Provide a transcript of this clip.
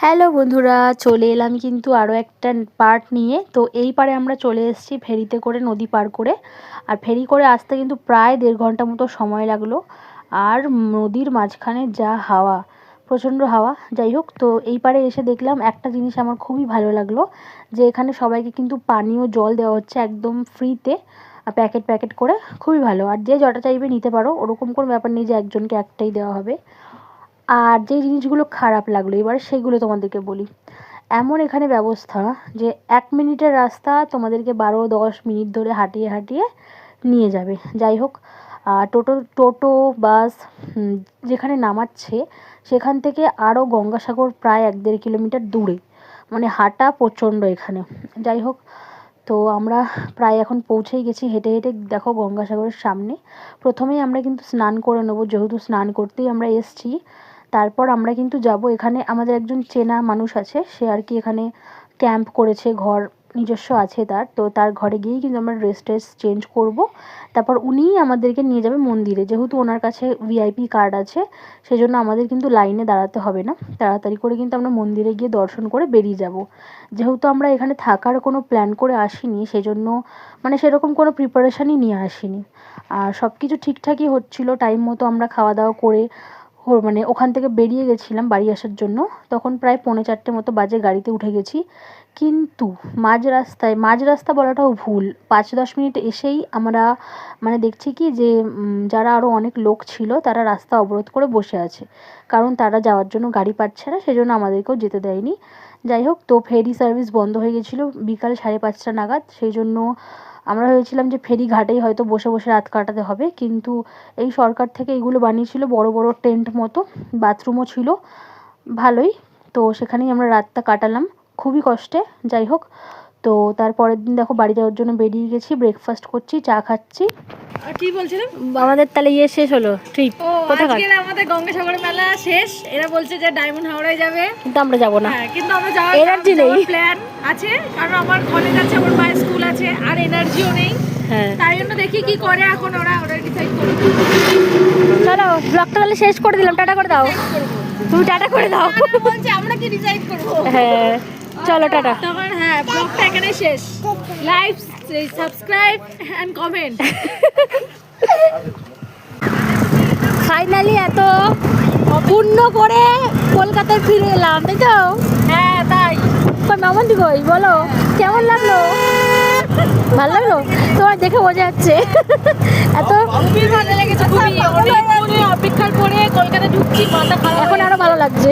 Hello বন্ধুরা, চলে এলাম কিন্তু আরও একটা পার্ট নিয়ে। তো এই পারে আমরা চলে এসেছি ফেরিতে করে, নদী পার করে। আর ফেরি করে আসতে কিন্তু প্রায় 1.5 ঘন্টা মতো সময় লাগলো। আর নদীর মাঝখানে যা হাওয়া, প্রচণ্ড হাওয়া। যাই হোক, তো এই পারে এসে দেখলাম একটা জিনিস আমার খুবই ভালো লাগলো, যে এখানে সবাইকে কিন্তু পানীয় জল দেওয়া হচ্ছে একদম ফ্রিতে, প্যাকেট প্যাকেট করে। খুবই ভালো। আর যে জটা চাইবে নিতে পারো, ওরকম কোনো ব্যাপার নেই যে একজনকে একটাই দেওয়া হবে। আর যে জিনিসগুলো খারাপ লাগলো এবার সেগুলো তোমাদেরকে বলি। এমন এখানে ব্যবস্থা যে 1 মিনিটের রাস্তা তোমাদেরকে 12-10 মিনিট ধরে হাঁটিয়ে হাঁটিয়ে নিয়ে যাবে। যাই হোক, টোটো বাস যেখানে নামাচ্ছে সেখান থেকে আরও গঙ্গাসাগর প্রায় 1-1.5 কিলোমিটার দূরে, মানে হাঁটা প্রচণ্ড এখানে। যাই হোক, তো আমরা প্রায় এখন পৌঁছেই গেছি হেঁটে হেঁটে। দেখো গঙ্গাসাগরের সামনে। প্রথমেই আমরা কিন্তু স্নান করে নেবো, যেহেতু স্নান করতেই আমরা এসছি। তারপর আমরা কিন্তু যাব, এখানে আমাদের একজন চেনা মানুষ আছে, সে আর কি এখানে ক্যাম্প করেছে, ঘর নিজস্ব আছে তার। তো তার ঘরে গিয়েই কিন্তু আমরা ড্রেস ট্রেস চেঞ্জ করব। তারপর উনিই আমাদেরকে নিয়ে যাবে মন্দিরে, যেহেতু ওনার কাছে ভিআইপি কার্ড আছে, সেজন্য আমাদের কিন্তু লাইনে দাঁড়াতে হবে না। তাড়াতাড়ি করে কিন্তু আমরা মন্দিরে গিয়ে দর্শন করে বেরিয়ে যাব। যেহেতু আমরা এখানে থাকার কোনো প্ল্যান করে আসিনি, সেজন্য মানে সেরকম কোনো প্রিপারেশানই নিয়ে আসিনি। আর সব কিছু ঠিকঠাকই হচ্ছিলো, টাইম মতো আমরা খাওয়া দাওয়া করে মানে ওখান থেকে বেরিয়ে গেছিলাম বাড়ি আসার জন্য। তখন প্রায় 3:45 মতো বাজে, গাড়িতে উঠে গেছি। কিন্তু মাঝ রাস্তা বলাটাও ভুল, 5-10 মিনিট এসেই আমরা মানে দেখছি কি যে যারা আরও অনেক লোক ছিল তারা রাস্তা অবরোধ করে বসে আছে, কারণ তারা যাওয়ার জন্য গাড়ি পাচ্ছে না, সেজন্য আমাদেরকেও যেতে দেয়নি। যাই হোক, তো ফেরি সার্ভিস বন্ধ হয়ে গেছিলো বিকাল 5:30 নাগাদ। সেই জন্য আমরা ভেবেছিলাম যে ফেরি ঘাটেই হয়তো বসে বসে রাত কাটাতে হবে, কিন্তু এই সরকার থেকে এইগুলো বানিয়েছিল বড় বড় টেন্ট মতো, বাথরুমও ছিল ভালোই। তো সেখানেই আমরা রাতটা কাটালাম খুবই কষ্টে। যাই হোক, তো তারপরের দিন দেখো বাড়ি যাওয়ার জন্য বেরিয়ে গেছি, ব্রেকফাস্ট করছি, চা খাচ্ছি। কি বলছিলাম, আমাদের তাহলে শেষ হলো ট্রিপ। আজকে আমাদের গঙ্গাসাগর মেলা শেষ। এরা বলছে যে ডায়মন্ড হাওড়ায় যাবে, কিন্তু আমরা যাবো না। কিন্তু আমরা যাওয়ার এনার্জি নেই, প্ল্যান আছে, কারণ আমার কলেজ আছে, আমার মায়ের স্কুল আছে, আর এনার্জিও নেই। তাই জন্য দেখি কি করে এখন ওরা ডিসাইড করবে। চলো ব্লগটা তাহলে শেষ করে দিলাম, টাটা করে দাও। তুমি টাটা করে দাও। বলছি আমরা কি ডিসাইড করব? হ্যাঁ চলো টাটা। তখন ব্লগটা এখানে শেষ। Like, subscribe and comment. Finally এত অপূর্ণ করে কলকাতায় ফিরে এলাম, তাই তো? হ্যাঁ তাই। মামন্দি কই বলো, কেমন লাগলো? ভালো লাগলো? তোমার দেখে বোঝা যাচ্ছে এত খুবই ভালো লেগেছে। অপেক্ষার পরে কলকাতা ঢুকছি, মাথা খারাপ। এখন আরো ভালো লাগছে।